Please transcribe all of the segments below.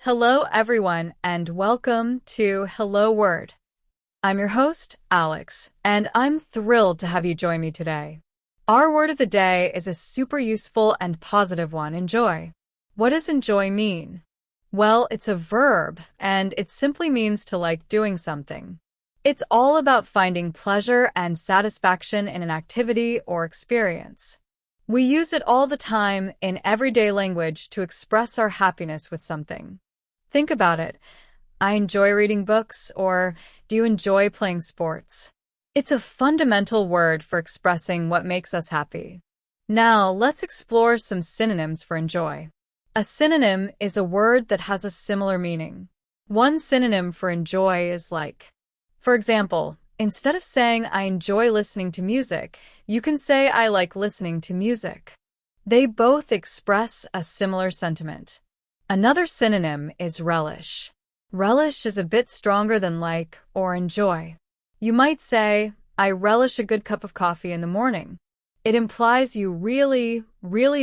Hello, everyone, and welcome to Hello Word. I'm your host, Alex, and I'm thrilled to have you join me today. Our word of the day is a super useful and positive one, enjoy. What does enjoy mean? Well, it's a verb, and it simply means to like doing something. It's all about finding pleasure and satisfaction in an activity or experience. We use it all the time in everyday language to express our happiness with something. Think about it. I enjoy reading books, or do you enjoy playing sports? It's a fundamental word for expressing what makes us happy. Now, let's explore some synonyms for enjoy. A synonym is a word that has a similar meaning. One synonym for enjoy is like. For example, instead of saying I enjoy listening to music, you can say I like listening to music. They both express a similar sentiment. Another synonym is relish. Relish is a bit stronger than like or enjoy. You might say, I relish a good cup of coffee in the morning. It implies you really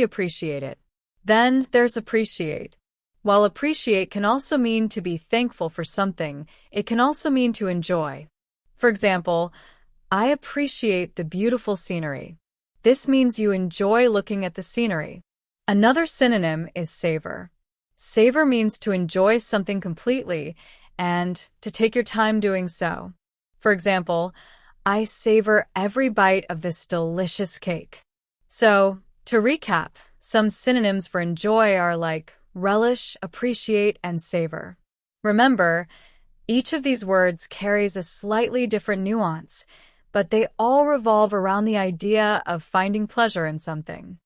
appreciate it. Then there's appreciate. While appreciate can also mean to be thankful for something, it can also mean to enjoy. For example, I appreciate the beautiful scenery. This means you enjoy looking at the scenery. Another synonym is savor. Savor means to enjoy something completely and to take your time doing so. For example, I savor every bite of this delicious cake. So, to recap, some synonyms for enjoy are like relish, appreciate, and savor. Remember, each of these words carries a slightly different nuance, but they all revolve around the idea of finding pleasure in something.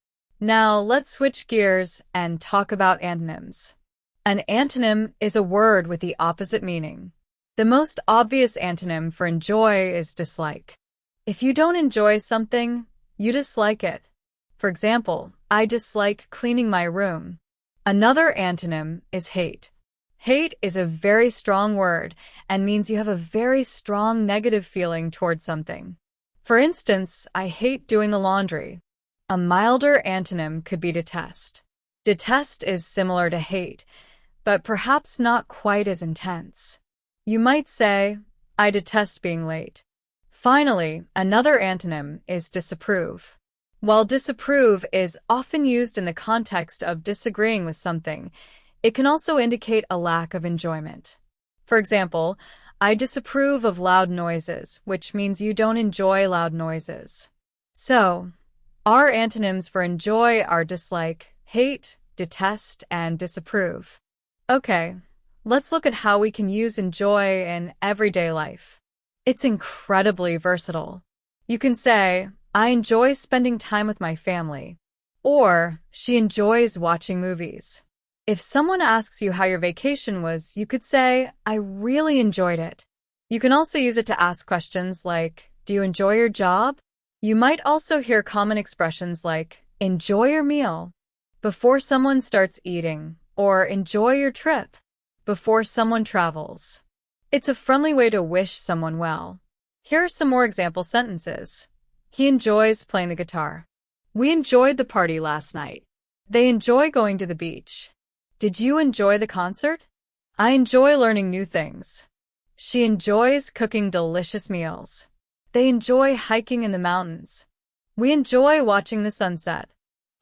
Now, let's switch gears and talk about antonyms. An antonym is a word with the opposite meaning. The most obvious antonym for enjoy is dislike. If you don't enjoy something, you dislike it. For example, I dislike cleaning my room. Another antonym is hate. Hate is a very strong word and means you have a very strong negative feeling towards something. For instance, I hate doing the laundry. A milder antonym could be detest. Detest is similar to hate, but perhaps not quite as intense. You might say, I detest being late. Finally, another antonym is disapprove. While disapprove is often used in the context of disagreeing with something, it can also indicate a lack of enjoyment. For example, I disapprove of loud noises, which means you don't enjoy loud noises. So, our antonyms for enjoy are dislike, hate, detest, and disapprove. Okay, let's look at how we can use enjoy in everyday life. It's incredibly versatile. You can say, I enjoy spending time with my family, or she enjoys watching movies. If someone asks you how your vacation was, you could say, I really enjoyed it. You can also use it to ask questions like, do you enjoy your job? You might also hear common expressions like, enjoy your meal, before someone starts eating, or enjoy your trip, before someone travels. It's a friendly way to wish someone well. Here are some more example sentences. He enjoys playing the guitar. We enjoyed the party last night. They enjoy going to the beach. Did you enjoy the concert? I enjoy learning new things. She enjoys cooking delicious meals. They enjoy hiking in the mountains. We enjoy watching the sunset.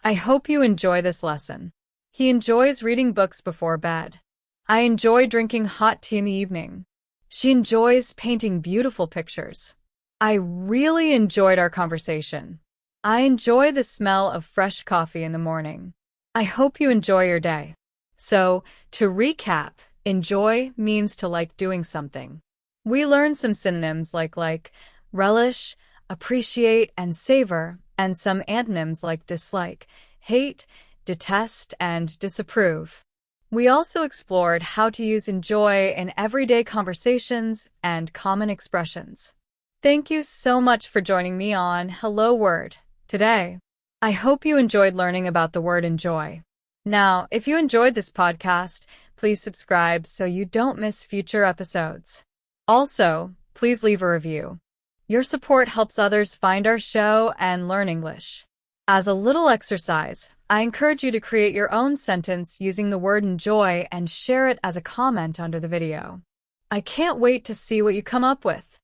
I hope you enjoy this lesson. He enjoys reading books before bed. I enjoy drinking hot tea in the evening. She enjoys painting beautiful pictures. I really enjoyed our conversation. I enjoy the smell of fresh coffee in the morning. I hope you enjoy your day. So, to recap, enjoy means to like doing something. We learned some synonyms like relish, appreciate, and savor, and some antonyms like dislike, hate, detest, and disapprove. We also explored how to use enjoy in everyday conversations and common expressions. Thank you so much for joining me on Hello Word today. I hope you enjoyed learning about the word enjoy. Now, if you enjoyed this podcast, please subscribe so you don't miss future episodes. Also, please leave a review. Your support helps others find our show and learn English. As a little exercise, I encourage you to create your own sentence using the word enjoy and share it as a comment under the video. I can't wait to see what you come up with.